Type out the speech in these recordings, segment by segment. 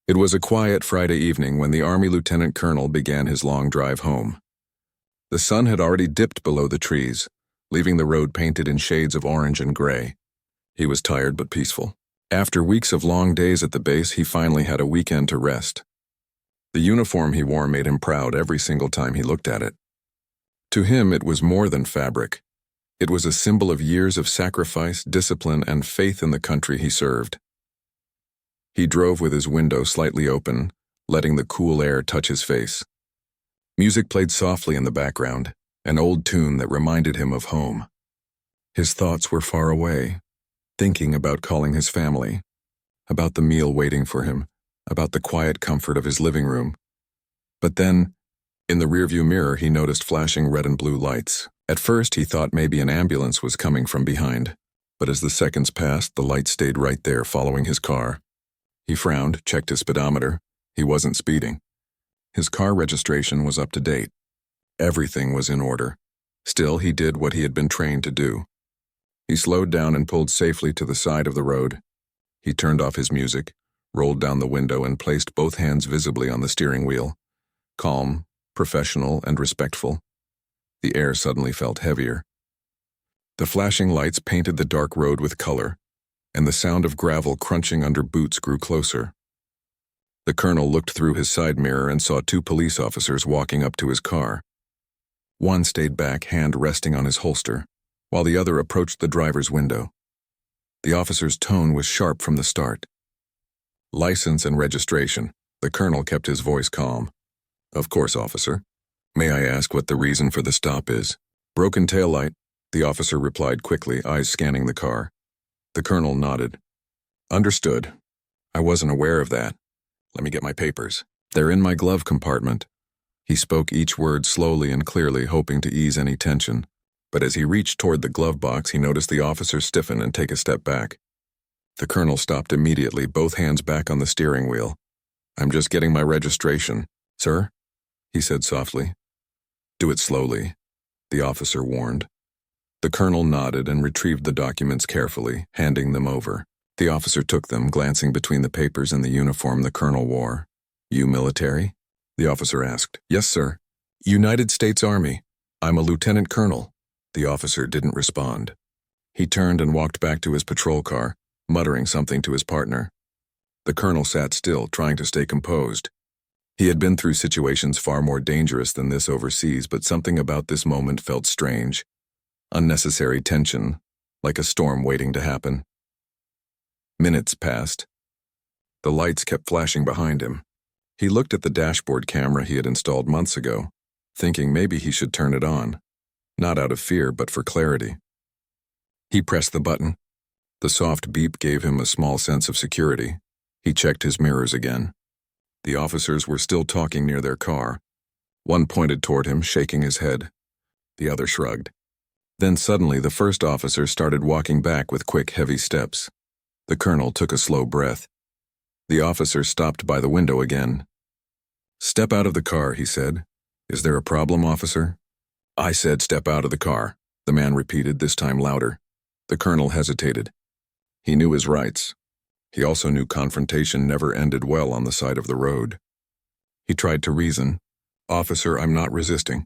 It was a quiet Friday evening when the Army Lieutenant Colonel began his long drive home. The sun had already dipped below the trees, leaving the road painted in shades of orange and gray. He was tired but peaceful. After weeks of long days at the base, he finally had a weekend to rest. The uniform he wore made him proud every single time he looked at it. To him, it was more than fabric. It was a symbol of years of sacrifice, discipline, and faith in the country he served. He drove with his window slightly open, letting the cool air touch his face. Music played softly in the background, an old tune that reminded him of home. His thoughts were far away, thinking about calling his family, about the meal waiting for him, about the quiet comfort of his living room. But then, in the rearview mirror, he noticed flashing red and blue lights. At first, he thought maybe an ambulance was coming from behind, but as the seconds passed, the light stayed right there following his car. He frowned, checked his speedometer. He wasn't speeding. His car registration was up to date. Everything was in order. Still, he did what he had been trained to do. He slowed down and pulled safely to the side of the road. He turned off his music, rolled down the window, and placed both hands visibly on the steering wheel. Calm, professional, and respectful. The air suddenly felt heavier. The flashing lights painted the dark road with color, and the sound of gravel crunching under boots grew closer. The colonel looked through his side mirror and saw two police officers walking up to his car. One stayed back, hand resting on his holster, while the other approached the driver's window. The officer's tone was sharp from the start. "License and registration." The colonel kept his voice calm. "Of course, officer. May I ask what the reason for the stop is?" "Broken taillight," the officer replied quickly, eyes scanning the car. The colonel nodded. "Understood. I wasn't aware of that. Let me get my papers. They're in my glove compartment." He spoke each word slowly and clearly, hoping to ease any tension. But as he reached toward the glove box, he noticed the officer stiffen and take a step back. The colonel stopped immediately, both hands back on the steering wheel. "I'm just getting my registration." "Sir?" he said softly. "Do it slowly," the officer warned. The colonel nodded and retrieved the documents carefully, handing them over. The officer took them, glancing between the papers and the uniform the colonel wore. "You military?" the officer asked. "Yes, sir. United States Army. I'm a lieutenant colonel." The officer didn't respond. He turned and walked back to his patrol car, muttering something to his partner. The colonel sat still, trying to stay composed. He had been through situations far more dangerous than this overseas, but something about this moment felt strange. Unnecessary tension, like a storm waiting to happen. Minutes passed. The lights kept flashing behind him. He looked at the dashboard camera he had installed months ago, thinking maybe he should turn it on, not out of fear but for clarity. He pressed the button. The soft beep gave him a small sense of security. He checked his mirrors again. The officers were still talking near their car. One pointed toward him, shaking his head. The other shrugged. Then suddenly the first officer started walking back with quick, heavy steps. The colonel took a slow breath. The officer stopped by the window again. "Step out of the car," he said. "Is there a problem, officer?" "I said step out of the car," the man repeated, this time louder. The colonel hesitated. He knew his rights. He also knew confrontation never ended well on the side of the road. He tried to reason. "Officer, I'm not resisting.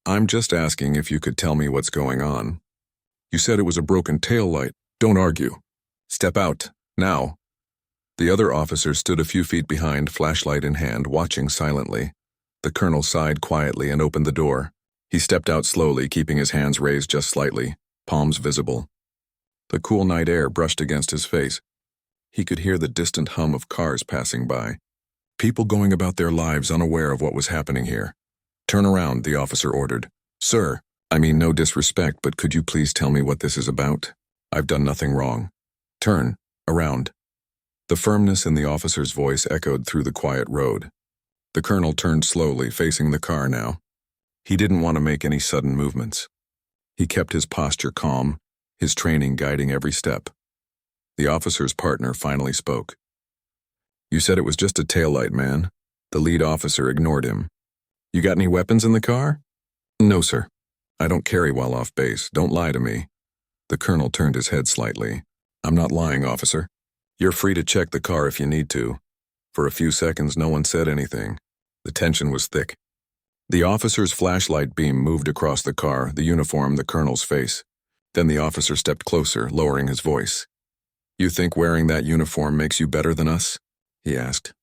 I'm just asking if you could tell me what's going on. You said it was a broken tail light. Don't argue. Step out, now." The other officer stood a few feet behind, flashlight in hand, watching silently. The colonel sighed quietly and opened the door. He stepped out slowly, keeping his hands raised just slightly, palms visible. The cool night air brushed against his face. He could hear the distant hum of cars passing by. People going about their lives unaware of what was happening here. "Turn around," the officer ordered. "Sir, I mean no disrespect, but could you please tell me what this is about? I've done nothing wrong. Turn around." The firmness in the officer's voice echoed through the quiet road. The colonel turned slowly, facing the car now. He didn't want to make any sudden movements. He kept his posture calm, his training guiding every step. The officer's partner finally spoke. "You said it was just a taillight, man." The lead officer ignored him. "You got any weapons in the car?" "No, sir. I don't carry while off base. Don't lie to me." The colonel turned his head slightly. "I'm not lying, officer. You're free to check the car if you need to. For a few seconds, no one said anything. The tension was thick. The officer's flashlight beam moved across the car, the uniform, the colonel's face. Then the officer stepped closer, lowering his voice. "You think wearing that uniform makes you better than us?" he asked.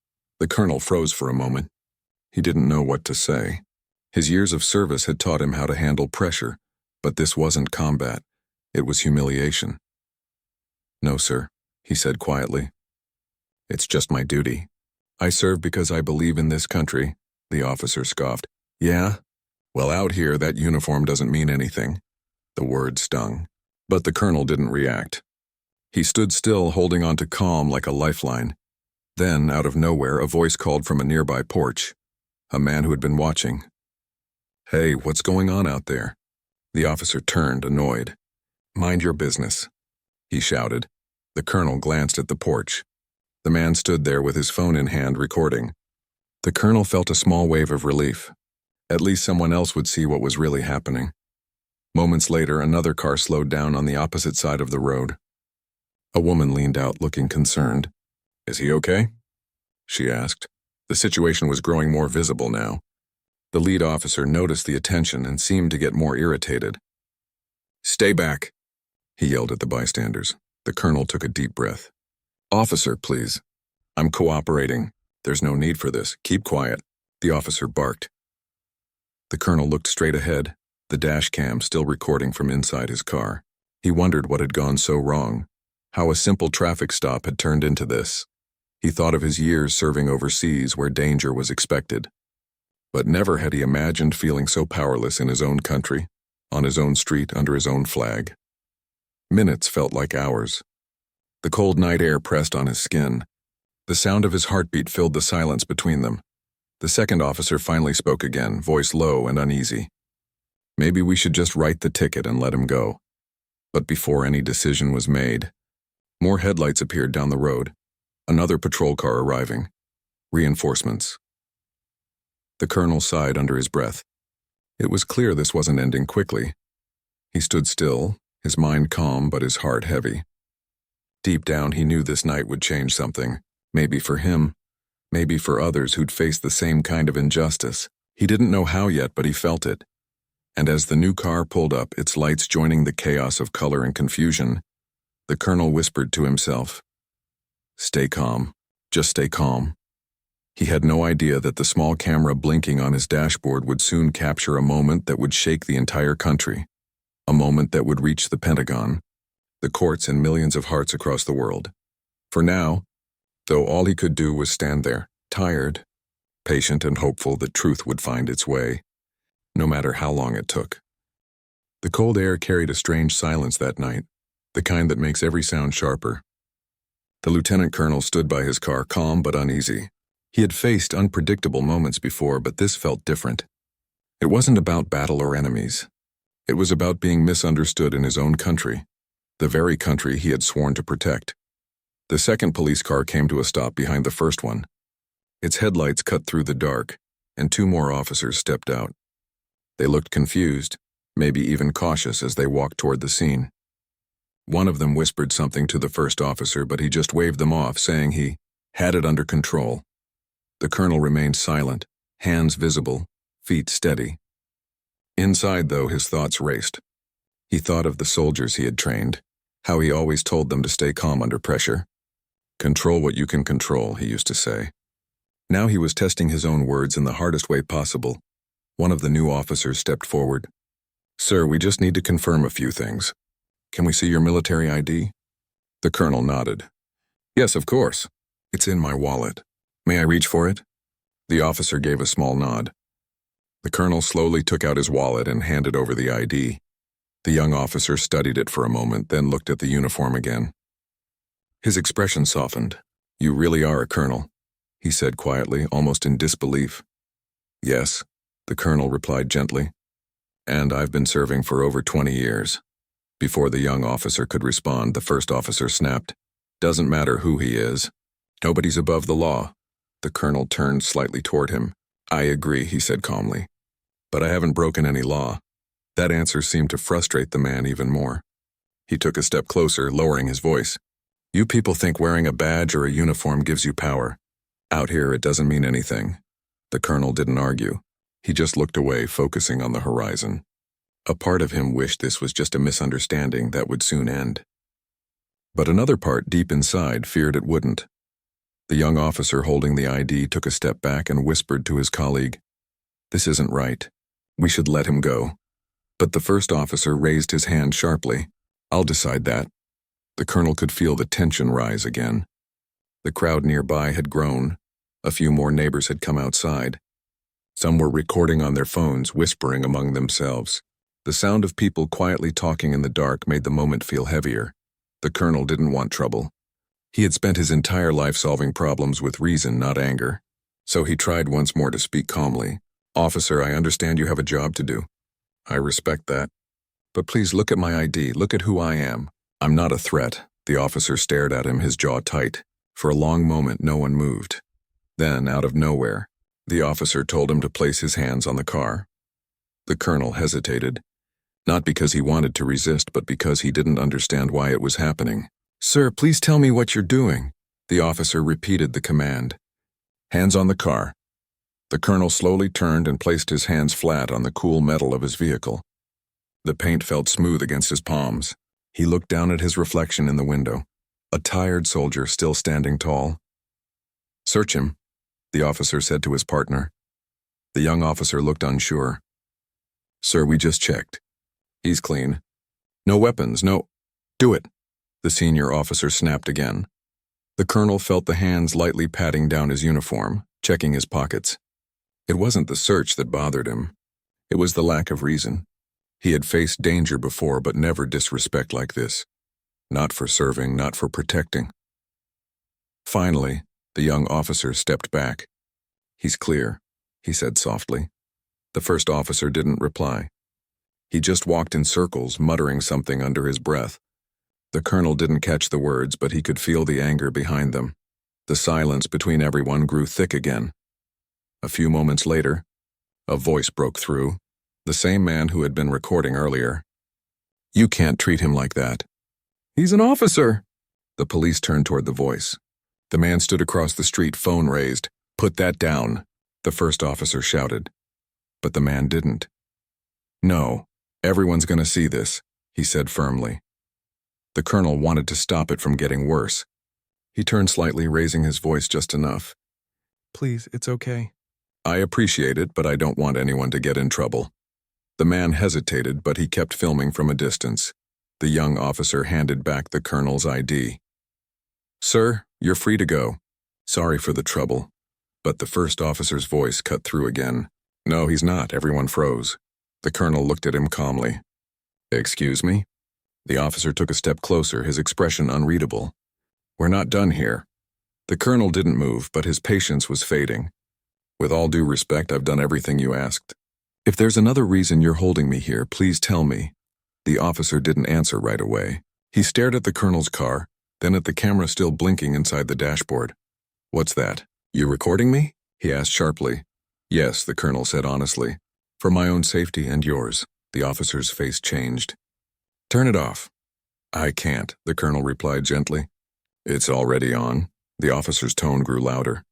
The colonel froze for a moment. He didn't know what to say. His years of service had taught him how to handle pressure, but this wasn't combat. It was humiliation. "No, sir," he said quietly. "It's just my duty. I serve because I believe in this country," the officer scoffed. "Yeah? Well, out here, that uniform doesn't mean anything." The word stung. But the colonel didn't react. He stood still, holding on to calm like a lifeline. Then, out of nowhere, a voice called from a nearby porch. A man who had been watching. "Hey, what's going on out there?" The officer turned, annoyed. "Mind your business," he shouted. The colonel glanced at the porch. The man stood there with his phone in hand, recording. The colonel felt a small wave of relief. At least someone else would see what was really happening. Moments later, another car slowed down on the opposite side of the road. A woman leaned out, looking concerned. "Is he okay?" she asked. The situation was growing more visible now. The lead officer noticed the attention and seemed to get more irritated. "Stay back," he yelled at the bystanders. The colonel took a deep breath. "Officer, please. I'm cooperating. There's no need for this. Keep quiet," the officer barked. The colonel looked straight ahead, the dash cam still recording from inside his car. He wondered what had gone so wrong, how a simple traffic stop had turned into this. He thought of his years serving overseas where danger was expected. But never had he imagined feeling so powerless in his own country, on his own street, under his own flag. Minutes felt like hours. The cold night air pressed on his skin. The sound of his heartbeat filled the silence between them. The second officer finally spoke again, voice low and uneasy. "Maybe we should just write the ticket and let him go." But before any decision was made, more headlights appeared down the road. Another patrol car arriving. Reinforcements. The colonel sighed under his breath. It was clear this wasn't ending quickly. He stood still, his mind calm but his heart heavy. Deep down, he knew this night would change something. Maybe for him, maybe for others who'd faced the same kind of injustice. He didn't know how yet, but he felt it. And as the new car pulled up, its lights joining the chaos of color and confusion, the colonel whispered to himself, "Stay calm. Just stay calm." He had no idea that the small camera blinking on his dashboard would soon capture a moment that would shake the entire country. A moment that would reach the Pentagon, the courts, and millions of hearts across the world. For now, though, all he could do was stand there, tired, patient and hopeful that truth would find its way, no matter how long it took. The cold air carried a strange silence that night, the kind that makes every sound sharper. The lieutenant colonel stood by his car, calm but uneasy. He had faced unpredictable moments before, but this felt different. It wasn't about battle or enemies. It was about being misunderstood in his own country, the very country he had sworn to protect. The second police car came to a stop behind the first one. Its headlights cut through the dark, and two more officers stepped out. They looked confused, maybe even cautious as they walked toward the scene. One of them whispered something to the first officer, but he just waved them off, saying he had it under control. The colonel remained silent, hands visible, feet steady. Inside, though, his thoughts raced. He thought of the soldiers he had trained, how he always told them to stay calm under pressure. "Control what you can control," he used to say. Now he was testing his own words in the hardest way possible. One of the new officers stepped forward. "Sir, we just need to confirm a few things. Can we see your military ID?" The colonel nodded. "Yes, of course. It's in my wallet. May I reach for it?" The officer gave a small nod. The colonel slowly took out his wallet and handed over the ID. The young officer studied it for a moment, then looked at the uniform again. His expression softened. "You really are a colonel," he said quietly, almost in disbelief. "Yes," the colonel replied gently. "And I've been serving for over 20 years. Before the young officer could respond, the first officer snapped, "Doesn't matter who he is. Nobody's above the law." The colonel turned slightly toward him. "I agree," he said calmly. "But I haven't broken any law." That answer seemed to frustrate the man even more. He took a step closer, lowering his voice. "You people think wearing a badge or a uniform gives you power. Out here, it doesn't mean anything. The colonel didn't argue. He just looked away, focusing on the horizon. A part of him wished this was just a misunderstanding that would soon end. But another part deep inside feared it wouldn't. The young officer holding the ID took a step back and whispered to his colleague, "This isn't right. We should let him go." But the first officer raised his hand sharply. "I'll decide that." The colonel could feel the tension rise again. The crowd nearby had grown. A few more neighbors had come outside. Some were recording on their phones, whispering among themselves. The sound of people quietly talking in the dark made the moment feel heavier. The colonel didn't want trouble. He had spent his entire life solving problems with reason, not anger. So he tried once more to speak calmly. "Officer, I understand you have a job to do. I respect that. But please look at my ID, look at who I am. I'm not a threat." The officer stared at him, his jaw tight. For a long moment, no one moved. Then, out of nowhere, the officer told him to place his hands on the car. The colonel hesitated, not because he wanted to resist, but because he didn't understand why it was happening. "Sir, please tell me what you're doing." The officer repeated the command. "Hands on the car." The colonel slowly turned and placed his hands flat on the cool metal of his vehicle. The paint felt smooth against his palms. He looked down at his reflection in the window, a tired soldier still standing tall. "Search him," the officer said to his partner. The young officer looked unsure. "Sir, we just checked. He's clean. No weapons, no—" "Do it," the senior officer snapped again. The colonel felt the hands lightly patting down his uniform, checking his pockets. It wasn't the search that bothered him. It was the lack of reason. He had faced danger before, but never disrespect like this. Not for serving, not for protecting. Finally, the young officer stepped back. "He's clear," he said softly. The first officer didn't reply. He just walked in circles, muttering something under his breath. The colonel didn't catch the words, but he could feel the anger behind them. The silence between everyone grew thick again. A few moments later, a voice broke through, the same man who had been recording earlier. "You can't treat him like that." "He's an officer!" The police turned toward the voice. The man stood across the street, phone raised. "Put that down," the first officer shouted. But the man didn't. "No, everyone's going to see this," he said firmly. The colonel wanted to stop it from getting worse. He turned slightly, raising his voice just enough. "Please, it's okay." "I appreciate it, but I don't want anyone to get in trouble." The man hesitated, but he kept filming from a distance. The young officer handed back the colonel's ID. "Sir, you're free to go. Sorry for the trouble." But the first officer's voice cut through again. "No, he's not." Everyone froze. The colonel looked at him calmly. "Excuse me?" The officer took a step closer, his expression unreadable. "We're not done here." The colonel didn't move, but his patience was fading. "With all due respect, I've done everything you asked. If there's another reason you're holding me here, please tell me." The officer didn't answer right away. He stared at the colonel's car, then at the camera still blinking inside the dashboard. "What's that? You recording me?" he asked sharply. "Yes," the colonel said honestly. "For my own safety and yours." The officer's face changed. "Turn it off." "I can't," the colonel replied gently. "It's already on." The officer's tone grew louder.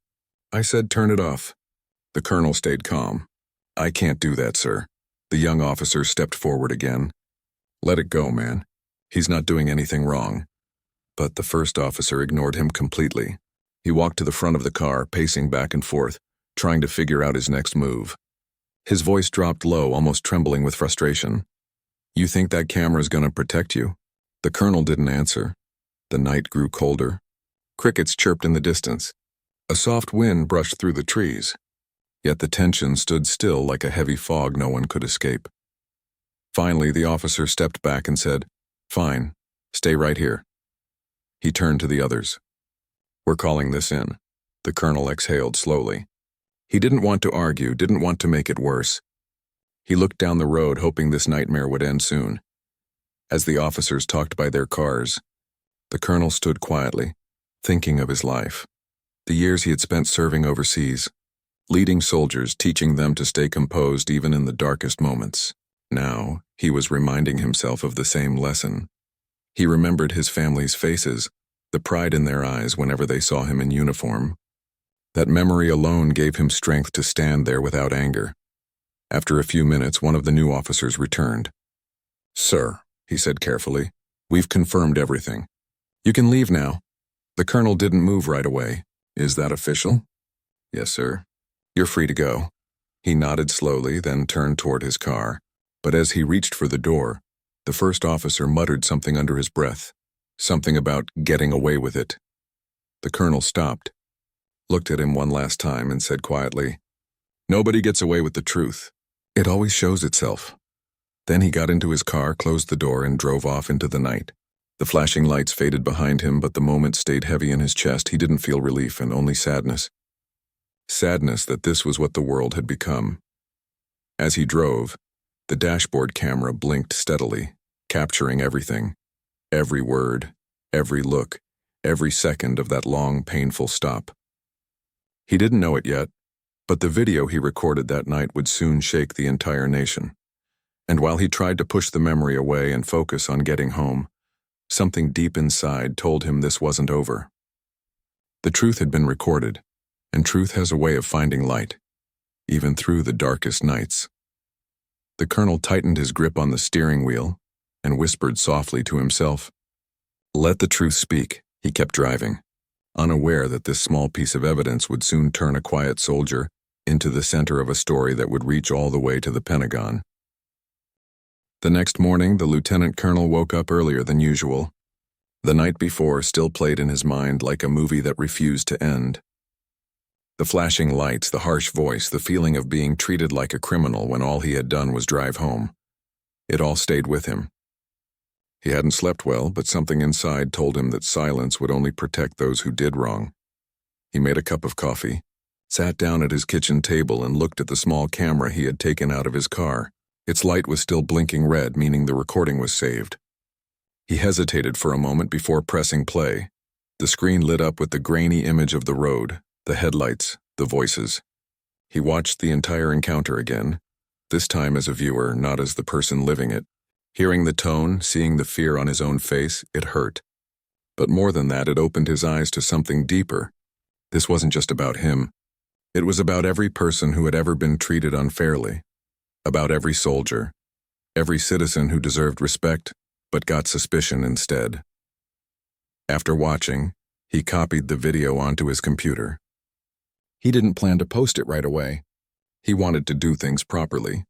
"I said turn it off." The colonel stayed calm. "I can't do that, sir." The young officer stepped forward again. "Let it go, man. He's not doing anything wrong." But the first officer ignored him completely. He walked to the front of the car, pacing back and forth, trying to figure out his next move. His voice dropped low, almost trembling with frustration. "You think that camera's gonna protect you?" The colonel didn't answer. The night grew colder. Crickets chirped in the distance. A soft wind brushed through the trees. Yet the tension stood still like a heavy fog no one could escape. Finally, the officer stepped back and said, "Fine, stay right here." He turned to the others. "We're calling this in." The colonel exhaled slowly. He didn't want to argue, didn't want to make it worse. He looked down the road, hoping this nightmare would end soon. As the officers talked by their cars, the colonel stood quietly, thinking of his life. The years he had spent serving overseas, leading soldiers, teaching them to stay composed even in the darkest moments. Now, he was reminding himself of the same lesson. He remembered his family's faces, the pride in their eyes whenever they saw him in uniform. That memory alone gave him strength to stand there without anger. After a few minutes, one of the new officers returned. "Sir," he said carefully, "we've confirmed everything. You can leave now." The colonel didn't move right away. "Is that official?" "Yes, sir." "You're free to go." He nodded slowly, then turned toward his car. But as he reached for the door, the first officer muttered something under his breath, something about getting away with it. The colonel stopped, looked at him one last time, and said quietly, "Nobody gets away with the truth. It always shows itself." Then he got into his car, closed the door, and drove off into the night. The flashing lights faded behind him, but the moment stayed heavy in his chest. He didn't feel relief and only sadness. Sadness that this was what the world had become. As he drove, the dashboard camera blinked steadily, capturing everything. Every word, every look, every second of that long, painful stop. He didn't know it yet, but the video he recorded that night would soon shake the entire nation. And while he tried to push the memory away and focus on getting home, something deep inside told him this wasn't over. The truth had been recorded, and truth has a way of finding light, even through the darkest nights. The colonel tightened his grip on the steering wheel and whispered softly to himself. Let the truth speak. He kept driving, unaware that this small piece of evidence would soon turn a quiet soldier into the center of a story that would reach all the way to the Pentagon. The next morning, the lieutenant colonel woke up earlier than usual. The night before still played in his mind like a movie that refused to end. The flashing lights, the harsh voice, the feeling of being treated like a criminal when all he had done was drive home. It all stayed with him. He hadn't slept well, but something inside told him that silence would only protect those who did wrong. He made a cup of coffee, sat down at his kitchen table, and looked at the small camera he had taken out of his car. Its light was still blinking red, meaning the recording was saved. He hesitated for a moment before pressing play. The screen lit up with the grainy image of the road, the headlights, the voices. He watched the entire encounter again, this time as a viewer, not as the person living it. Hearing the tone, seeing the fear on his own face, it hurt. But more than that, it opened his eyes to something deeper. This wasn't just about him. It was about every person who had ever been treated unfairly. About every soldier, every citizen who deserved respect, but got suspicion instead. After watching, he copied the video onto his computer. He didn't plan to post it right away. He wanted to do things properly.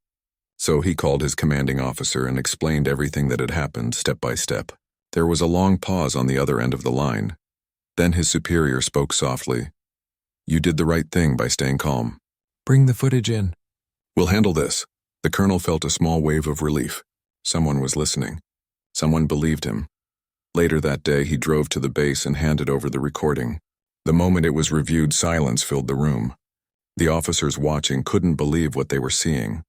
So he called his commanding officer and explained everything that had happened step by step. There was a long pause on the other end of the line. Then his superior spoke softly. You did the right thing by staying calm. Bring the footage in. We'll handle this. The colonel felt a small wave of relief. Someone was listening. Someone believed him. Later that day, he drove to the base and handed over the recording. The moment it was reviewed, silence filled the room. The officers watching couldn't believe what they were seeing.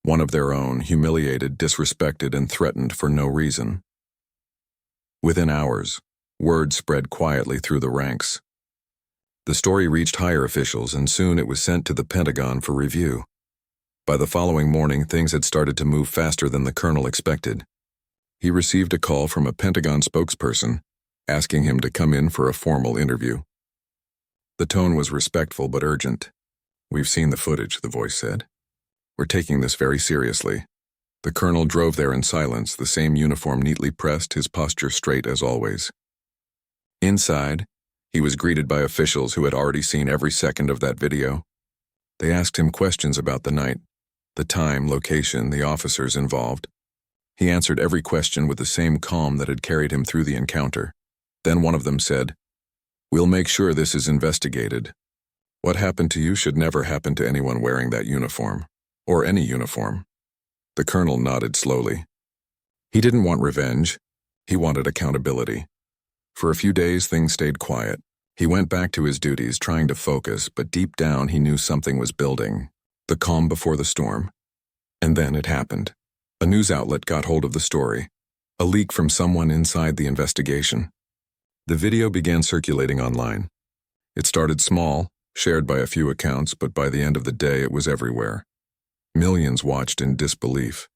One of their own, humiliated, disrespected, and threatened for no reason. Within hours, word spread quietly through the ranks. The story reached higher officials, and soon it was sent to the Pentagon for review. By the following morning, things had started to move faster than the colonel expected. He received a call from a Pentagon spokesperson, asking him to come in for a formal interview. The tone was respectful but urgent. We've seen the footage, the voice said. We're taking this very seriously. The colonel drove there in silence, the same uniform neatly pressed, his posture straight as always. Inside, he was greeted by officials who had already seen every second of that video. They asked him questions about the night, the time, location, the officers involved. He answered every question with the same calm that had carried him through the encounter. Then one of them said, We'll make sure this is investigated. What happened to you should never happen to anyone wearing that uniform. Or any uniform. The colonel nodded slowly. He didn't want revenge. He wanted accountability. For a few days, things stayed quiet. He went back to his duties, trying to focus, but deep down he knew something was building. The calm before the storm. And then it happened. A news outlet got hold of the story. A leak from someone inside the investigation. The video began circulating online. It started small, shared by a few accounts, but by the end of the day it was everywhere. Millions watched in disbelief.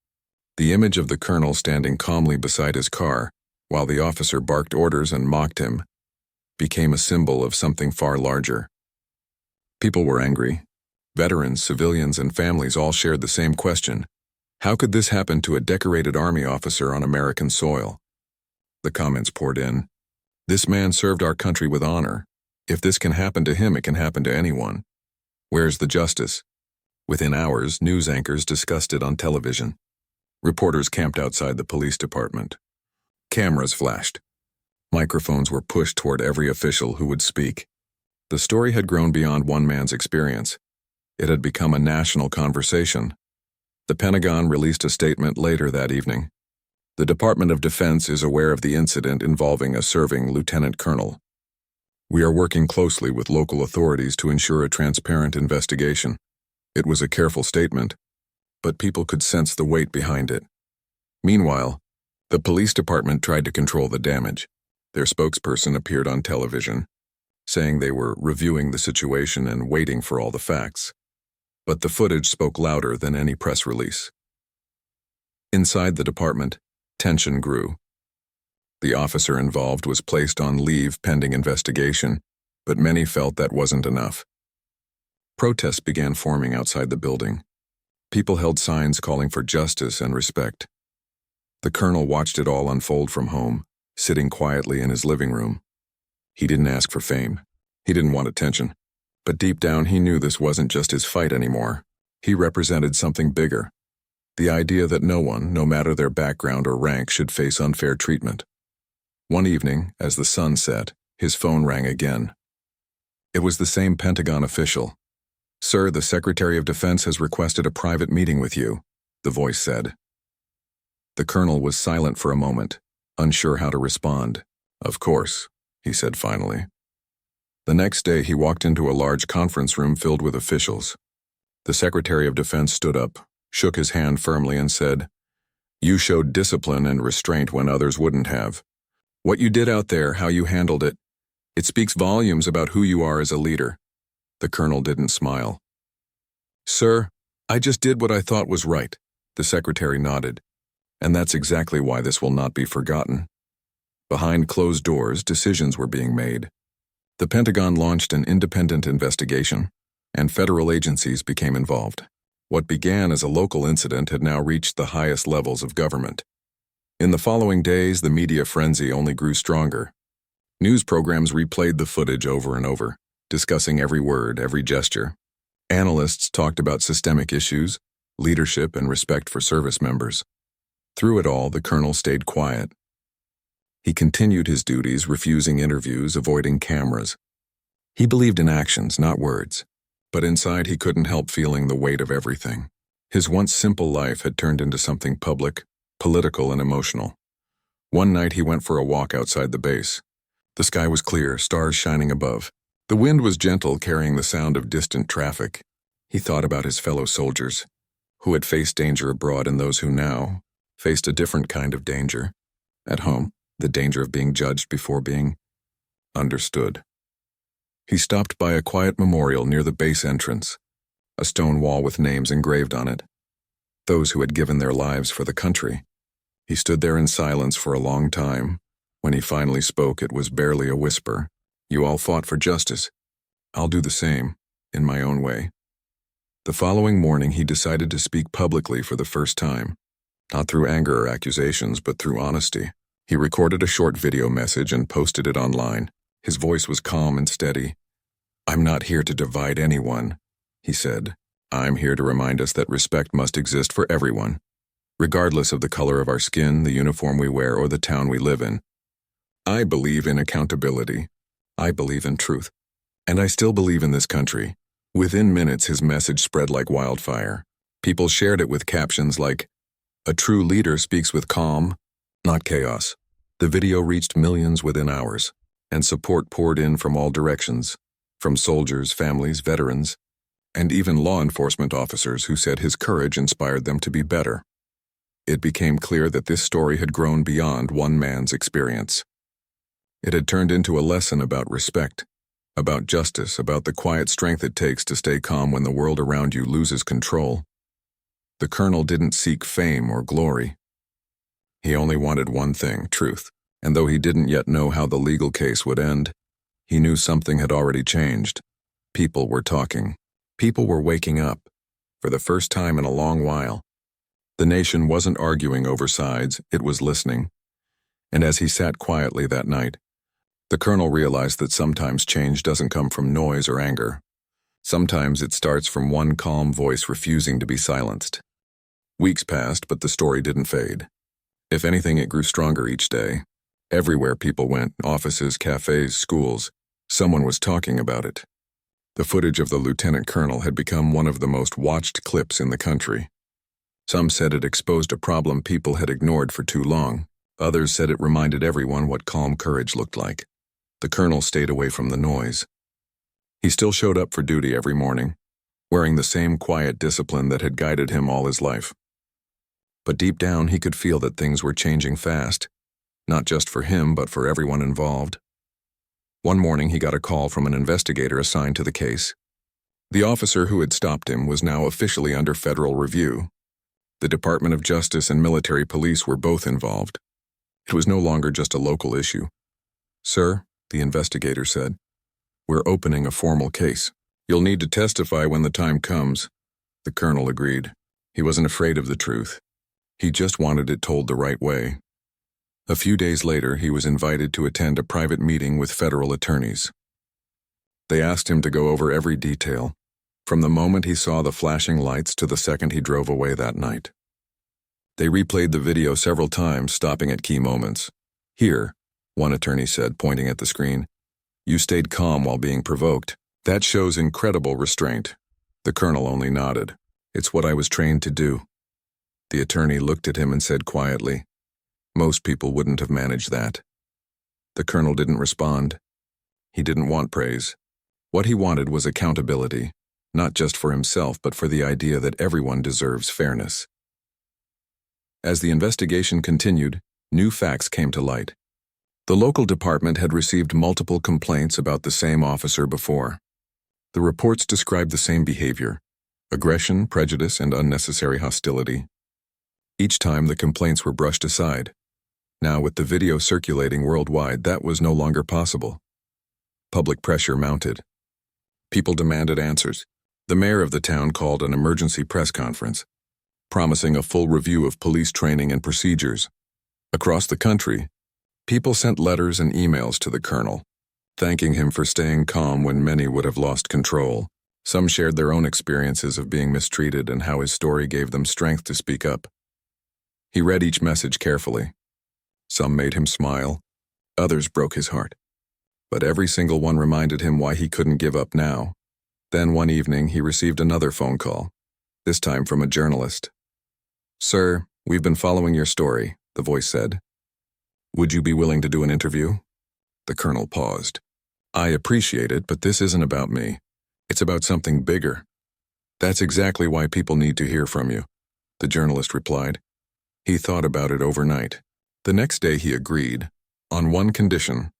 The image of the colonel standing calmly beside his car, while the officer barked orders and mocked him, became a symbol of something far larger. People were angry. Veterans, civilians, and families all shared the same question. How could this happen to a decorated Army officer on American soil? The comments poured in. This man served our country with honor. If this can happen to him, it can happen to anyone. Where's the justice? Within hours, news anchors discussed it on television. Reporters camped outside the police department. Cameras flashed. Microphones were pushed toward every official who would speak. The story had grown beyond one man's experience. It had become a national conversation. The Pentagon released a statement later that evening. The Department of Defense is aware of the incident involving a serving lieutenant colonel. We are working closely with local authorities to ensure a transparent investigation. It was a careful statement, but people could sense the weight behind it. Meanwhile, the police department tried to control the damage. Their spokesperson appeared on television, saying they were reviewing the situation and waiting for all the facts. But the footage spoke louder than any press release. Inside the department, tension grew. The officer involved was placed on leave pending investigation, but many felt that wasn't enough. Protests began forming outside the building. People held signs calling for justice and respect. The colonel watched it all unfold from home, sitting quietly in his living room. He didn't ask for fame. He didn't want attention. But deep down he knew this wasn't just his fight anymore. He represented something bigger. The idea that no one, no matter their background or rank, should face unfair treatment. One evening, as the sun set, his phone rang again. It was the same Pentagon official. "Sir, the Secretary of Defense has requested a private meeting with you," the voice said. The colonel was silent for a moment, unsure how to respond. "Of course," he said finally. The next day he walked into a large conference room filled with officials. The Secretary of Defense stood up, shook his hand firmly and said, "You showed discipline and restraint when others wouldn't have. What you did out there, how you handled it, it speaks volumes about who you are as a leader." The colonel didn't smile. "Sir, I just did what I thought was right," the secretary nodded. "And that's exactly why this will not be forgotten." Behind closed doors, decisions were being made. The Pentagon launched an independent investigation, and federal agencies became involved. What began as a local incident had now reached the highest levels of government. In the following days, the media frenzy only grew stronger. News programs replayed the footage over and over, discussing every word, every gesture. Analysts talked about systemic issues, leadership, and respect for service members. Through it all, the colonel stayed quiet. He continued his duties, refusing interviews, avoiding cameras. He believed in actions, not words, but inside he couldn't help feeling the weight of everything. His once simple life had turned into something public, political, and emotional. One night he went for a walk outside the base. The sky was clear, stars shining above. The wind was gentle, carrying the sound of distant traffic. He thought about his fellow soldiers, who had faced danger abroad and those who now faced a different kind of danger. At home, the danger of being judged before being understood. He stopped by a quiet memorial near the base entrance, a stone wall with names engraved on it. Those who had given their lives for the country. He stood there in silence for a long time. When he finally spoke, it was barely a whisper. "You all fought for justice. I'll do the same, in my own way." The following morning, he decided to speak publicly for the first time. Not through anger or accusations, but through honesty. He recorded a short video message and posted it online. His voice was calm and steady. "I'm not here to divide anyone," he said. "I'm here to remind us that respect must exist for everyone, regardless of the color of our skin, the uniform we wear, or the town we live in. I believe in accountability. I believe in truth. And I still believe in this country." Within minutes, his message spread like wildfire. People shared it with captions like, "A true leader speaks with calm, not chaos." The video reached millions within hours, and support poured in from all directions, from soldiers, families, veterans, and even law enforcement officers who said his courage inspired them to be better. It became clear that this story had grown beyond one man's experience. It had turned into a lesson about respect, about justice, about the quiet strength it takes to stay calm when the world around you loses control. The colonel didn't seek fame or glory. He only wanted one thing, truth, and though he didn't yet know how the legal case would end, he knew something had already changed. People were talking. People were waking up, for the first time in a long while. The nation wasn't arguing over sides, it was listening. And as he sat quietly that night, the colonel realized that sometimes change doesn't come from noise or anger. Sometimes it starts from one calm voice refusing to be silenced. Weeks passed, but the story didn't fade. If anything, it grew stronger each day. Everywhere people went, offices, cafes, schools, someone was talking about it. The footage of the lieutenant colonel had become one of the most watched clips in the country. Some said it exposed a problem people had ignored for too long. Others said it reminded everyone what calm courage looked like. The colonel stayed away from the noise. He still showed up for duty every morning, wearing the same quiet discipline that had guided him all his life. But deep down, he could feel that things were changing fast, not just for him, but for everyone involved. One morning, he got a call from an investigator assigned to the case. The officer who had stopped him was now officially under federal review. The Department of Justice and military police were both involved. It was no longer just a local issue. "Sir," the investigator said, "we're opening a formal case. You'll need to testify when the time comes." The colonel agreed. He wasn't afraid of the truth. He just wanted it told the right way. A few days later, he was invited to attend a private meeting with federal attorneys. They asked him to go over every detail, from the moment he saw the flashing lights to the second he drove away that night. They replayed the video several times, stopping at key moments. "Here," one attorney said, pointing at the screen, "you stayed calm while being provoked. That shows incredible restraint." The colonel only nodded. "It's what I was trained to do." The attorney looked at him and said quietly, "Most people wouldn't have managed that." The colonel didn't respond. He didn't want praise. What he wanted was accountability, not just for himself, but for the idea that everyone deserves fairness. As the investigation continued, new facts came to light. The local department had received multiple complaints about the same officer before. The reports described the same behavior: aggression, prejudice, and unnecessary hostility. Each time the complaints were brushed aside. Now, with the video circulating worldwide, that was no longer possible. Public pressure mounted. People demanded answers. The mayor of the town called an emergency press conference, promising a full review of police training and procedures. Across the country, people sent letters and emails to the colonel, thanking him for staying calm when many would have lost control. Some shared their own experiences of being mistreated and how his story gave them strength to speak up. He read each message carefully. Some made him smile, others broke his heart. But every single one reminded him why he couldn't give up now. Then one evening, he received another phone call, this time from a journalist. "Sir, we've been following your story," the voice said. "Would you be willing to do an interview?" The colonel paused. "I appreciate it, but this isn't about me. It's about something bigger." "That's exactly why people need to hear from you," the journalist replied. He thought about it overnight. The next day he agreed, on one condition.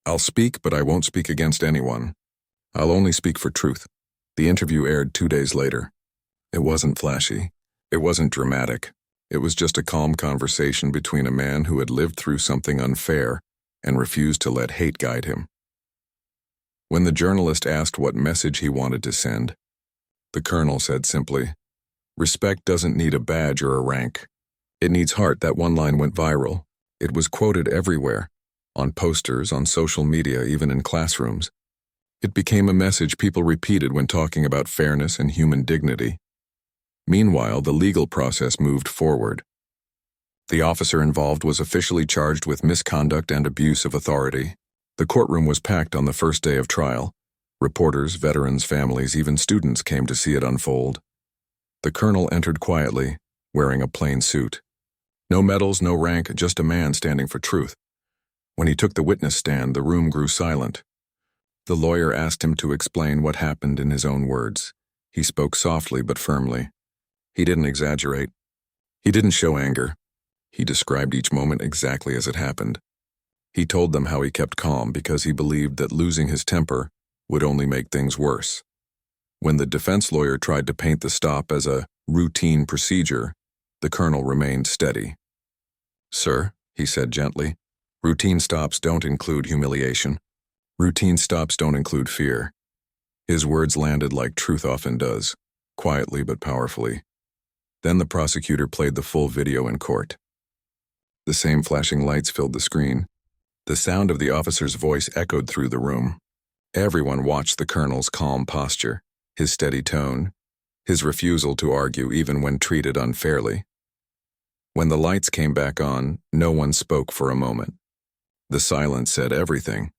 "I'll speak, but I won't speak against anyone. I'll only speak for truth." The interview aired 2 days later. It wasn't flashy. It wasn't dramatic. It was just a calm conversation between a man who had lived through something unfair and refused to let hate guide him. When the journalist asked what message he wanted to send, the colonel said simply, "Respect doesn't need a badge or a rank. It needs heart." That one line went viral. It was quoted everywhere, on posters, on social media, even in classrooms. It became a message people repeated when talking about fairness and human dignity. Meanwhile, the legal process moved forward. The officer involved was officially charged with misconduct and abuse of authority. The courtroom was packed on the first day of trial. Reporters, veterans, families, even students came to see it unfold. The colonel entered quietly, wearing a plain suit. No medals, no rank, just a man standing for truth. When he took the witness stand, the room grew silent. The lawyer asked him to explain what happened in his own words. He spoke softly but firmly. He didn't exaggerate. He didn't show anger. He described each moment exactly as it happened. He told them how he kept calm because he believed that losing his temper would only make things worse. When the defense lawyer tried to paint the stop as a routine procedure, the colonel remained steady. "Sir," he said gently, "routine stops don't include humiliation. Routine stops don't include fear. His words landed like truth often does, quietly but powerfully. Then the prosecutor played the full video in court. The same flashing lights filled the screen. The sound of the officer's voice echoed through the room. Everyone watched the colonel's calm posture, his steady tone, his refusal to argue even when treated unfairly. When the lights came back on, no one spoke for a moment. The silence said everything.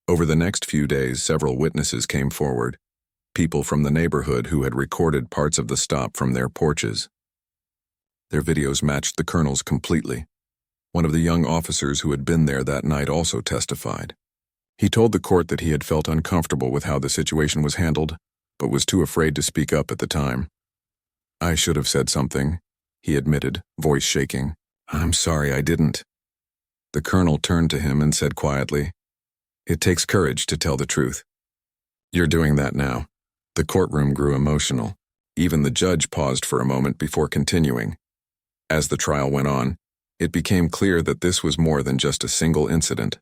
Over the next few days, several witnesses came forward, people from the neighborhood who had recorded parts of the stop from their porches. Their videos matched the colonel's completely. One of the young officers who had been there that night also testified. He told the court that he had felt uncomfortable with how the situation was handled, but was too afraid to speak up at the time. "I should have said something," he admitted, voice shaking. "I'm sorry I didn't." The colonel turned to him and said quietly, "It takes courage to tell the truth. You're doing that now." The courtroom grew emotional. Even the judge paused for a moment before continuing. As the trial went on, it became clear that this was more than just a single incident.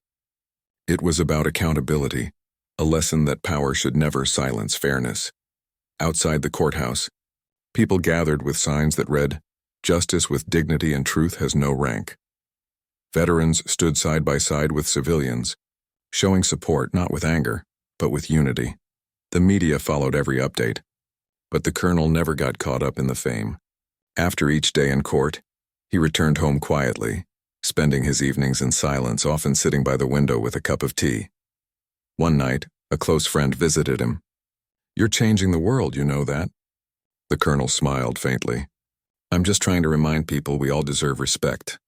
It was about accountability, a lesson that power should never silence fairness. Outside the courthouse, people gathered with signs that read, "Justice with dignity and truth has no rank." Veterans stood side by side with civilians, showing support not with anger, but with unity. The media followed every update, but the colonel never got caught up in the fame. After each day in court, he returned home quietly, spending his evenings in silence, often sitting by the window with a cup of tea. One night, a close friend visited him. "You're changing the world, you know that?" The colonel smiled faintly. "I'm just trying to remind people we all deserve respect.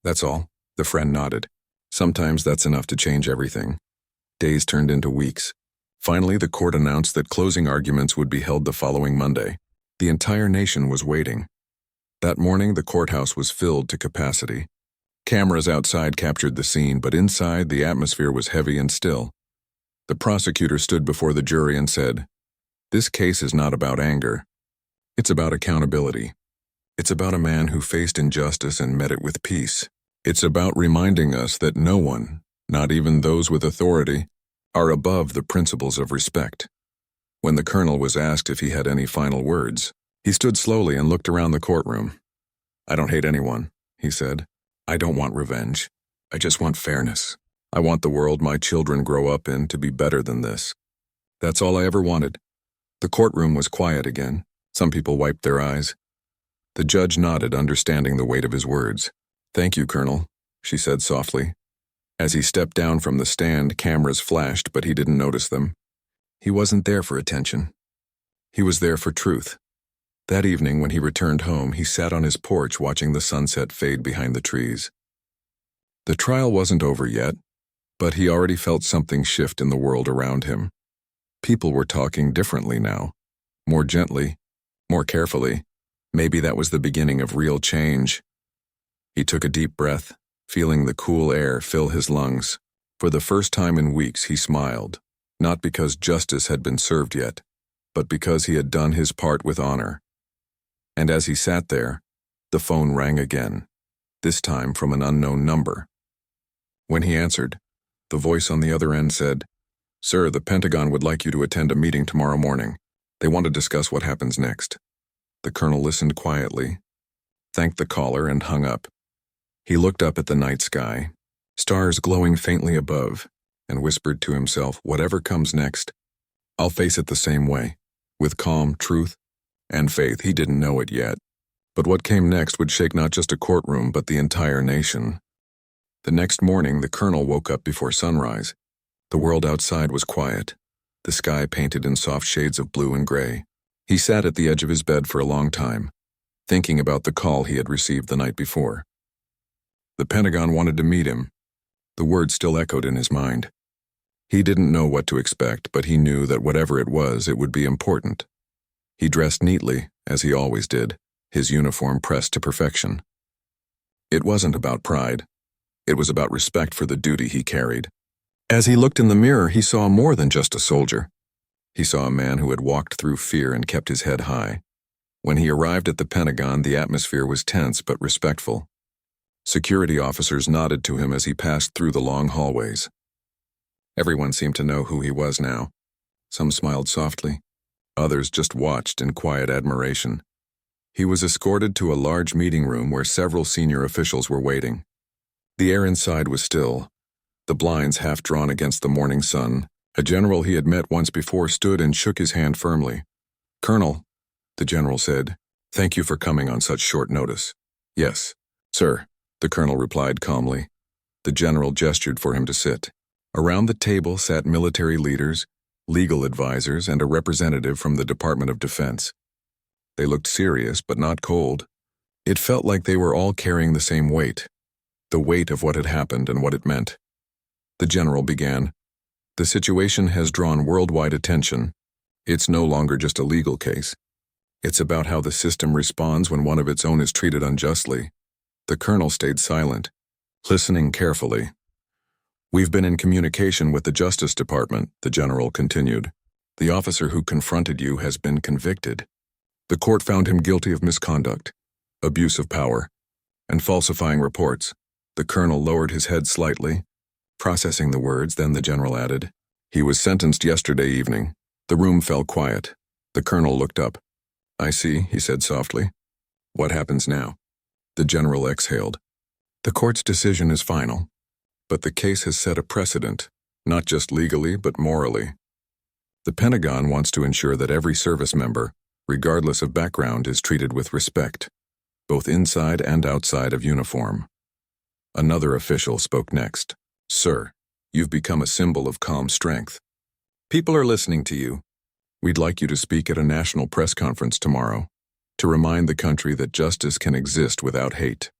That's all." The friend nodded. "Sometimes that's enough to change everything." Days turned into weeks. Finally, the court announced that closing arguments would be held the following Monday. The entire nation was waiting. That morning, the courthouse was filled to capacity. Cameras outside captured the scene, but inside, the atmosphere was heavy and still. The prosecutor stood before the jury and said, "This case is not about anger. It's about accountability. It's about a man who faced injustice and met it with peace. It's about reminding us that no one, not even those with authority, are above the principles of respect." When the colonel was asked if he had any final words, he stood slowly and looked around the courtroom. "I don't hate anyone," he said. "I don't want revenge. I just want fairness. I want the world my children grow up in to be better than this. That's all I ever wanted." The courtroom was quiet again. Some people wiped their eyes. The judge nodded, understanding the weight of his words. "Thank you, Colonel," she said softly. As he stepped down from the stand, cameras flashed, but he didn't notice them. He wasn't there for attention. He was there for truth. That evening, when he returned home, he sat on his porch watching the sunset fade behind the trees. The trial wasn't over yet, but he already felt something shift in the world around him. People were talking differently now, more gently, more carefully. Maybe that was the beginning of real change. He took a deep breath, feeling the cool air fill his lungs. For the first time in weeks, he smiled, not because justice had been served yet, but because he had done his part with honor. And as he sat there, the phone rang again, this time from an unknown number. When he answered, the voice on the other end said, "Sir, the Pentagon would like you to attend a meeting tomorrow morning. They want to discuss what happens next." The colonel listened quietly, thanked the caller, and hung up. He looked up at the night sky, stars glowing faintly above, and whispered to himself, "Whatever comes next, I'll face it the same way, with calm, truth, and faith." He didn't know it yet, but what came next would shake not just a courtroom, but the entire nation. The next morning, the colonel woke up before sunrise. The world outside was quiet, the sky painted in soft shades of blue and gray. He sat at the edge of his bed for a long time, thinking about the call he had received the night before. The Pentagon wanted to meet him. The words still echoed in his mind. He didn't know what to expect, but he knew that whatever it was, it would be important. He dressed neatly, as he always did, his uniform pressed to perfection. It wasn't about pride. It was about respect for the duty he carried. As he looked in the mirror, he saw more than just a soldier. He saw a man who had walked through fear and kept his head high. When he arrived at the Pentagon, the atmosphere was tense but respectful. Security officers nodded to him as he passed through the long hallways. Everyone seemed to know who he was now. Some smiled softly. Others just watched in quiet admiration. He was escorted to a large meeting room where several senior officials were waiting. The air inside was still, the blinds half drawn against the morning sun. A general he had met once before stood and shook his hand firmly. "Colonel," the general said, "thank you for coming on such short notice." "Yes, sir," the colonel replied calmly. The general gestured for him to sit. Around the table sat military leaders, legal advisors, and a representative from the Department of Defense. They looked serious but not cold. It felt like they were all carrying the same weight, the weight of what had happened and what it meant. The general began. "The situation has drawn worldwide attention. It's no longer just a legal case. It's about how the system responds when one of its own is treated unjustly." The colonel stayed silent, listening carefully. "We've been in communication with the Justice Department," the general continued. "The officer who confronted you has been convicted. The court found him guilty of misconduct, abuse of power, and falsifying reports." The colonel lowered his head slightly, processing the words, then the general added, "He was sentenced yesterday evening." The room fell quiet. The colonel looked up. "I see," he said softly. "What happens now?" The general exhaled. "The court's decision is final, but the case has set a precedent, not just legally but morally. The Pentagon wants to ensure that every service member, regardless of background, is treated with respect, both inside and outside of uniform." Another official spoke next. "Sir, you've become a symbol of calm strength. People are listening to you. We'd like you to speak at a national press conference tomorrow to remind the country that justice can exist without hate."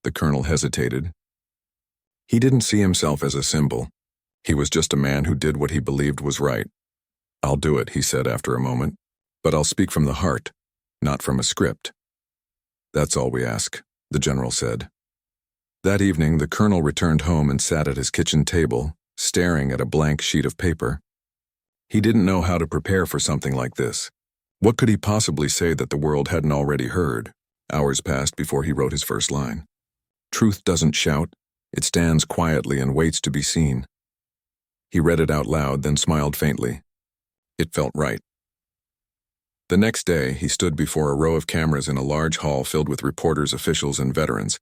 The colonel hesitated. He didn't see himself as a symbol. He was just a man who did what he believed was right. "I'll do it," he said after a moment, "but I'll speak from the heart, not from a script." "That's all we ask," the general said. That evening, the colonel returned home and sat at his kitchen table, staring at a blank sheet of paper. He didn't know how to prepare for something like this. What could he possibly say that the world hadn't already heard? Hours passed before he wrote his first line. "Truth doesn't shout, it stands quietly and waits to be seen." He read it out loud, then smiled faintly. It felt right. The next day, he stood before a row of cameras in a large hall filled with reporters, officials, and veterans.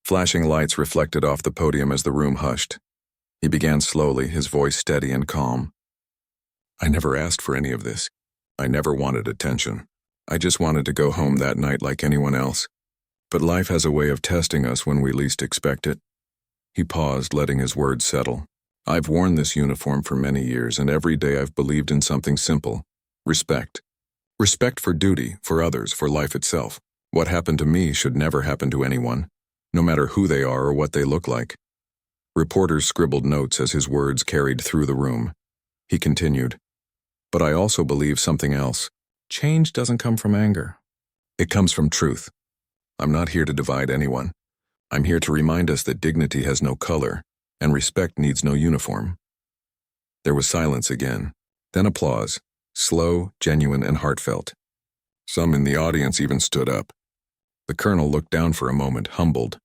Flashing lights reflected off the podium as the room hushed. He began slowly, his voice steady and calm. "I never asked for any of this. I never wanted attention. I just wanted to go home that night like anyone else. But life has a way of testing us when we least expect it." He paused, letting his words settle. "I've worn this uniform for many years, and every day I've believed in something simple: respect. Respect for duty, for others, for life itself. What happened to me should never happen to anyone, no matter who they are or what they look like." Reporters scribbled notes as his words carried through the room. He continued, "But I also believe something else. Change doesn't come from anger. It comes from truth. I'm not here to divide anyone. I'm here to remind us that dignity has no color, and respect needs no uniform." There was silence again, then applause, slow, genuine, and heartfelt. Some in the audience even stood up. The colonel looked down for a moment, humbled.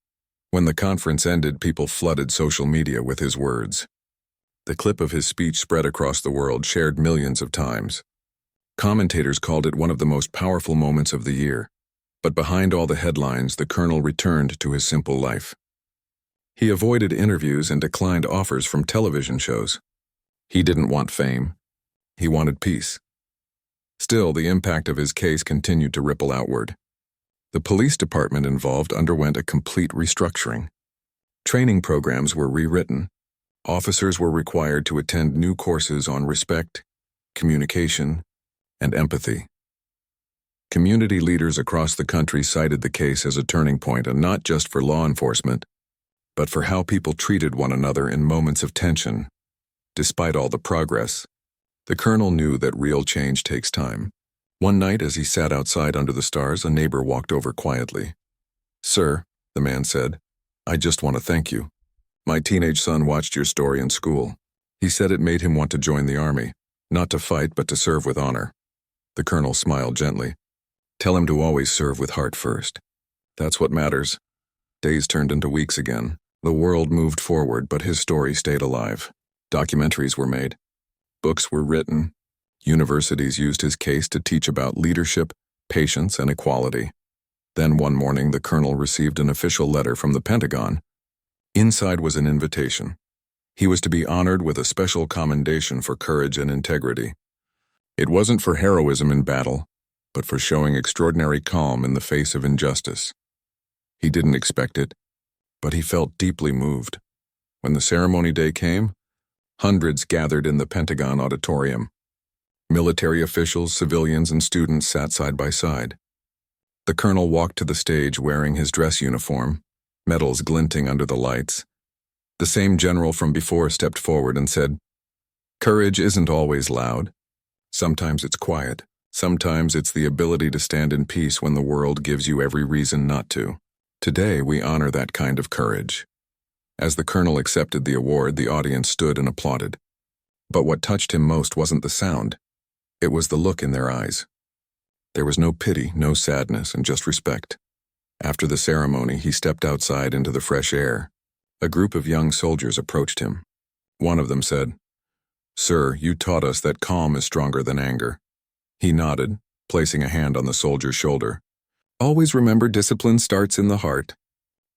When the conference ended, people flooded social media with his words. The clip of his speech spread across the world, shared millions of times. Commentators called it one of the most powerful moments of the year. But behind all the headlines, the colonel returned to his simple life. He avoided interviews and declined offers from television shows. He didn't want fame. He wanted peace. Still, the impact of his case continued to ripple outward. The police department involved underwent a complete restructuring. Training programs were rewritten. Officers were required to attend new courses on respect, communication, and empathy. Community leaders across the country cited the case as a turning point, and not just for law enforcement, but for how people treated one another in moments of tension. Despite all the progress, the colonel knew that real change takes time. One night, as he sat outside under the stars, a neighbor walked over quietly. "Sir," the man said, "I just want to thank you. My teenage son watched your story in school. He said it made him want to join the army, not to fight but to serve with honor." The colonel smiled gently. "Tell him to always serve with heart first. That's what matters." Days turned into weeks again. The world moved forward, but his story stayed alive. Documentaries were made. Books were written. Universities used his case to teach about leadership, patience, and equality. Then one morning, the colonel received an official letter from the Pentagon. Inside was an invitation. He was to be honored with a special commendation for courage and integrity. It wasn't for heroism in battle, but for showing extraordinary calm in the face of injustice. He didn't expect it, but he felt deeply moved. When the ceremony day came, hundreds gathered in the Pentagon auditorium. Military officials, civilians, and students sat side by side. The colonel walked to the stage wearing his dress uniform, medals glinting under the lights. The same general from before stepped forward and said, "Courage isn't always loud. Sometimes it's quiet. Sometimes it's the ability to stand in peace when the world gives you every reason not to. Today we honor that kind of courage." As the colonel accepted the award, the audience stood and applauded. But what touched him most wasn't the sound. It was the look in their eyes. There was no pity, no sadness, and just respect. After the ceremony, he stepped outside into the fresh air. A group of young soldiers approached him. One of them said, "Sir, you taught us that calm is stronger than anger." He nodded, placing a hand on the soldier's shoulder. "Always remember, discipline starts in the heart.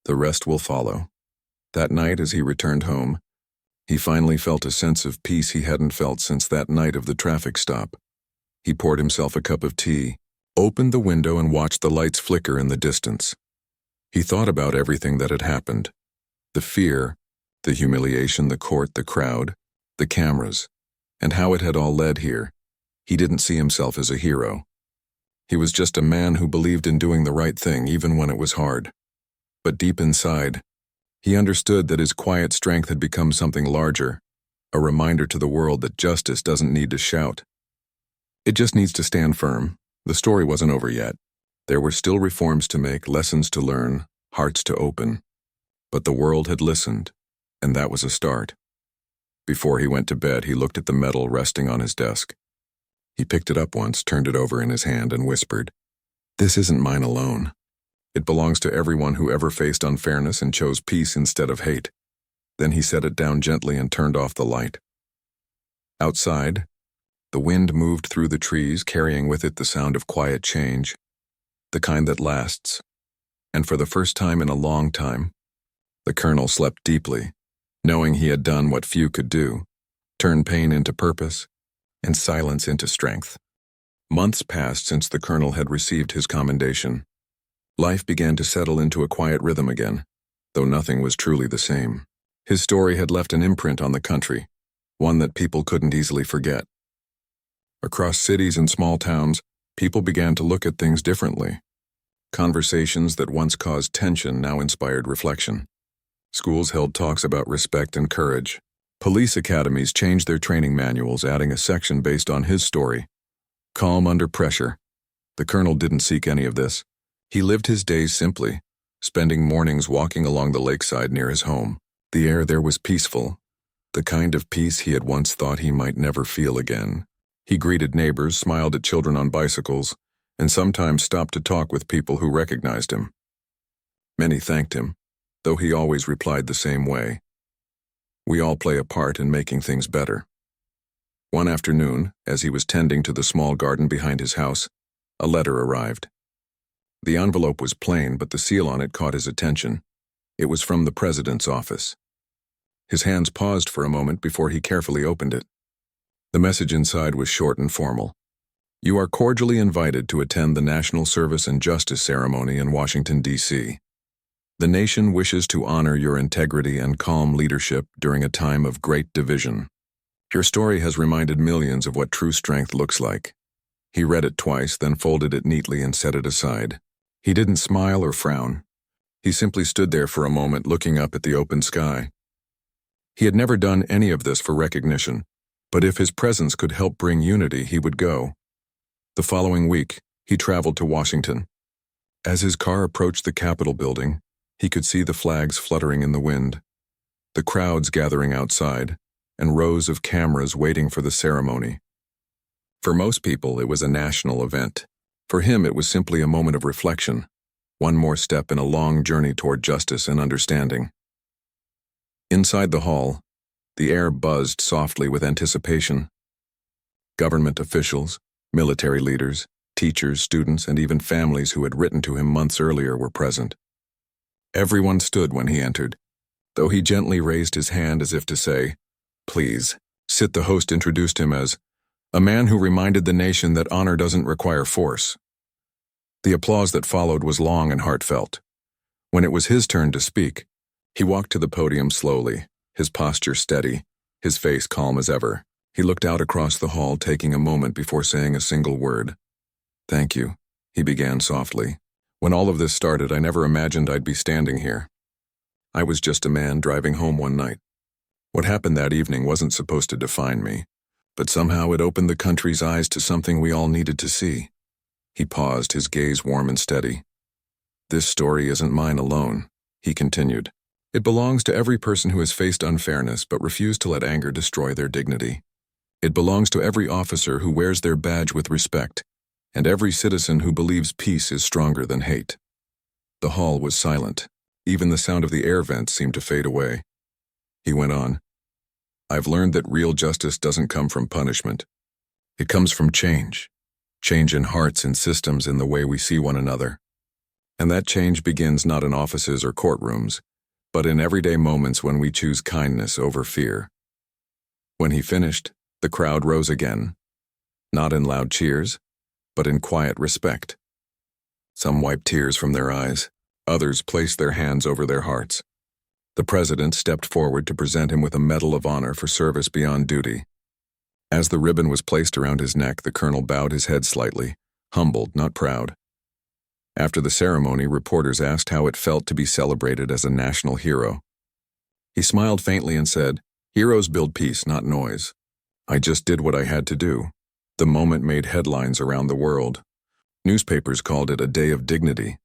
The rest will follow." That night, as he returned home, he finally felt a sense of peace he hadn't felt since that night of the traffic stop. He poured himself a cup of tea, opened the window, and watched the lights flicker in the distance. He thought about everything that had happened. The fear, the humiliation, the court, the crowd, the cameras, and how it had all led here. He didn't see himself as a hero. He was just a man who believed in doing the right thing even when it was hard. But deep inside, he understood that his quiet strength had become something larger, a reminder to the world that justice doesn't need to shout. It just needs to stand firm. The story wasn't over yet. There were still reforms to make, lessons to learn, hearts to open. But the world had listened, and that was a start. Before he went to bed, he looked at the medal resting on his desk. He picked it up once, turned it over in his hand, and whispered, "This isn't mine alone. It belongs to everyone who ever faced unfairness and chose peace instead of hate." Then he set it down gently and turned off the light. Outside, the wind moved through the trees, carrying with it the sound of quiet change, the kind that lasts. And for the first time in a long time, the colonel slept deeply, knowing he had done what few could do, turn pain into purpose and silence into strength. Months passed since the colonel had received his commendation. Life began to settle into a quiet rhythm again, though nothing was truly the same. His story had left an imprint on the country, one that people couldn't easily forget. Across cities and small towns, people began to look at things differently. Conversations that once caused tension now inspired reflection. Schools held talks about respect and courage. Police academies changed their training manuals, adding a section based on his story, "Calm Under Pressure." The colonel didn't seek any of this. He lived his days simply, spending mornings walking along the lakeside near his home. The air there was peaceful, the kind of peace he had once thought he might never feel again. He greeted neighbors, smiled at children on bicycles, and sometimes stopped to talk with people who recognized him. Many thanked him, though he always replied the same way. We all play a part in making things better. One afternoon, as he was tending to the small garden behind his house, a letter arrived. The envelope was plain, but the seal on it caught his attention. It was from the president's office. His hands paused for a moment before he carefully opened it. The message inside was short and formal. "You are cordially invited to attend the National Service and Justice Ceremony in Washington, D.C. The nation wishes to honor your integrity and calm leadership during a time of great division. Your story has reminded millions of what true strength looks like." He read it twice, then folded it neatly and set it aside. He didn't smile or frown. He simply stood there for a moment, looking up at the open sky. He had never done any of this for recognition, but if his presence could help bring unity, he would go. The following week, he traveled to Washington. As his car approached the Capitol building, he could see the flags fluttering in the wind, the crowds gathering outside, and rows of cameras waiting for the ceremony. For most people, it was a national event. For him, it was simply a moment of reflection, one more step in a long journey toward justice and understanding. Inside the hall, the air buzzed softly with anticipation. Government officials, military leaders, teachers, students, and even families who had written to him months earlier were present. Everyone stood when he entered, though he gently raised his hand as if to say, "Please, sit." The host introduced him as a man who reminded the nation that honor doesn't require force. The applause that followed was long and heartfelt. When it was his turn to speak, he walked to the podium slowly, his posture steady, his face calm as ever. He looked out across the hall, taking a moment before saying a single word. "Thank you," he began softly. "When all of this started, I never imagined I'd be standing here. I was just a man driving home one night. What happened that evening wasn't supposed to define me, but somehow it opened the country's eyes to something we all needed to see." He paused, his gaze warm and steady. "This story isn't mine alone," he continued. "It belongs to every person who has faced unfairness but refused to let anger destroy their dignity. It belongs to every officer who wears their badge with respect, and every citizen who believes peace is stronger than hate." The hall was silent. Even the sound of the air vents seemed to fade away. He went on, "I've learned that real justice doesn't come from punishment. It comes from change. Change in hearts and systems, in the way we see one another. And that change begins not in offices or courtrooms, but in everyday moments when we choose kindness over fear." When he finished, the crowd rose again, not in loud cheers, but in quiet respect. Some wiped tears from their eyes, others placed their hands over their hearts. The president stepped forward to present him with a Medal of Honor for service beyond duty. As the ribbon was placed around his neck, the colonel bowed his head slightly, humbled, not proud. After the ceremony, reporters asked how it felt to be celebrated as a national hero. He smiled faintly and said, "Heroes build peace, not noise. I just did what I had to do." The moment made headlines around the world. Newspapers called it a day of dignity.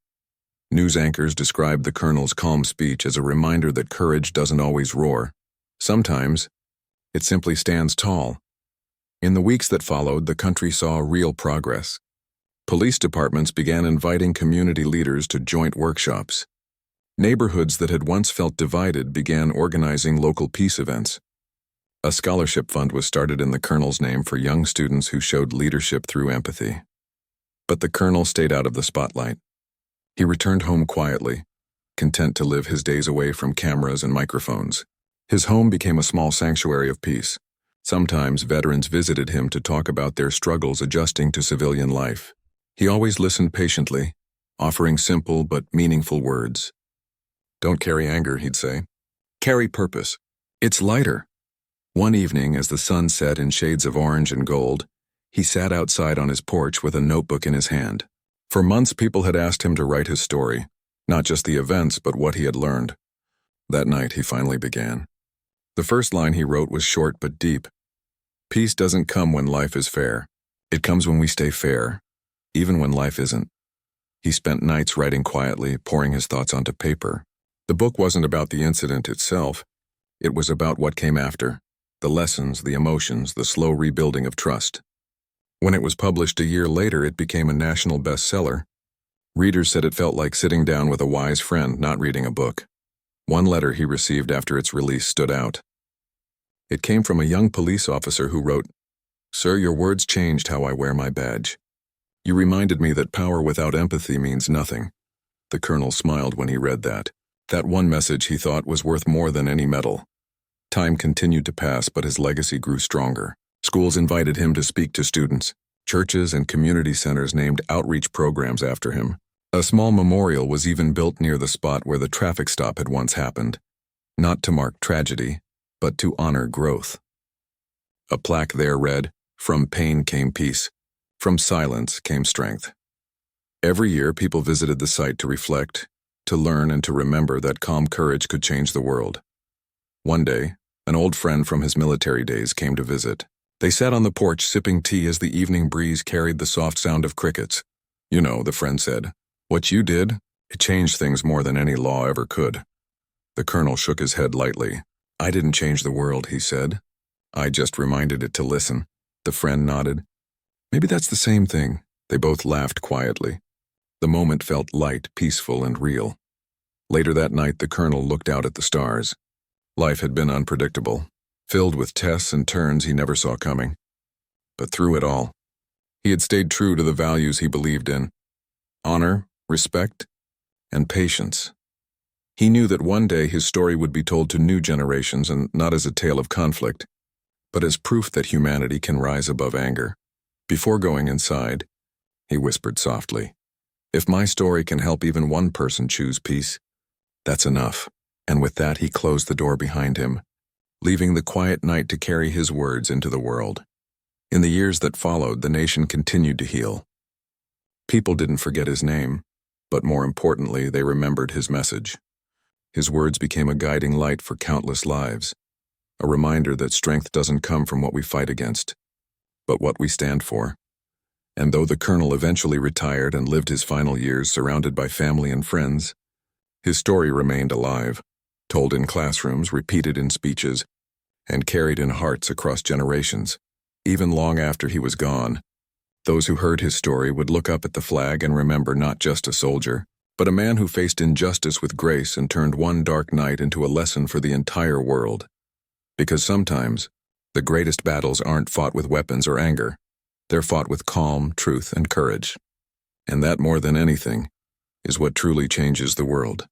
News anchors described the colonel's calm speech as a reminder that courage doesn't always roar. Sometimes, it simply stands tall. In the weeks that followed, the country saw real progress. Police departments began inviting community leaders to joint workshops. Neighborhoods that had once felt divided began organizing local peace events. A scholarship fund was started in the colonel's name for young students who showed leadership through empathy. But the colonel stayed out of the spotlight. He returned home quietly, content to live his days away from cameras and microphones. His home became a small sanctuary of peace. Sometimes veterans visited him to talk about their struggles adjusting to civilian life. He always listened patiently, offering simple but meaningful words. "Don't carry anger," he'd say. "Carry purpose. It's lighter." One evening, as the sun set in shades of orange and gold, he sat outside on his porch with a notebook in his hand. For months, people had asked him to write his story, not just the events, but what he had learned. That night, he finally began. The first line he wrote was short but deep. "Peace doesn't come when life is fair. It comes when we stay fair, even when life isn't." He spent nights writing quietly, pouring his thoughts onto paper. The book wasn't about the incident itself. It was about what came after. The lessons, the emotions, the slow rebuilding of trust. When it was published a year later, it became a national bestseller. Readers said it felt like sitting down with a wise friend, not reading a book. One letter he received after its release stood out. It came from a young police officer who wrote, "Sir, your words changed how I wear my badge. You reminded me that power without empathy means nothing." The colonel smiled when he read that. That one message, he thought, was worth more than any medal. Time continued to pass, but his legacy grew stronger. Schools invited him to speak to students. Churches and community centers named outreach programs after him. A small memorial was even built near the spot where the traffic stop had once happened, not to mark tragedy, but to honor growth. A plaque there read, "From pain came peace. From silence came strength." Every year, people visited the site to reflect, to learn, and to remember that calm courage could change the world. One day, an old friend from his military days came to visit. They sat on the porch sipping tea as the evening breeze carried the soft sound of crickets. "You know," the friend said, "what you did, it changed things more than any law ever could." The colonel shook his head lightly. "I didn't change the world," he said. "I just reminded it to listen." The friend nodded. "Maybe that's the same thing." They both laughed quietly. The moment felt light, peaceful, and real. Later that night, the colonel looked out at the stars. Life had been unpredictable, filled with tests and turns he never saw coming. But through it all, he had stayed true to the values he believed in: honor, respect, and patience. He knew that one day his story would be told to new generations, and not as a tale of conflict, but as proof that humanity can rise above anger. Before going inside, he whispered softly, "If my story can help even one person choose peace, that's enough." And with that, he closed the door behind him, leaving the quiet night to carry his words into the world. In the years that followed, the nation continued to heal. People didn't forget his name, but more importantly, they remembered his message. His words became a guiding light for countless lives, a reminder that strength doesn't come from what we fight against, but what we stand for. And though the colonel eventually retired and lived his final years surrounded by family and friends, his story remained alive, told in classrooms, repeated in speeches, and carried in hearts across generations. Even long after he was gone, those who heard his story would look up at the flag and remember not just a soldier, but a man who faced injustice with grace and turned one dark night into a lesson for the entire world. Because sometimes, the greatest battles aren't fought with weapons or anger. They're fought with calm, truth, and courage. And that, more than anything, is what truly changes the world.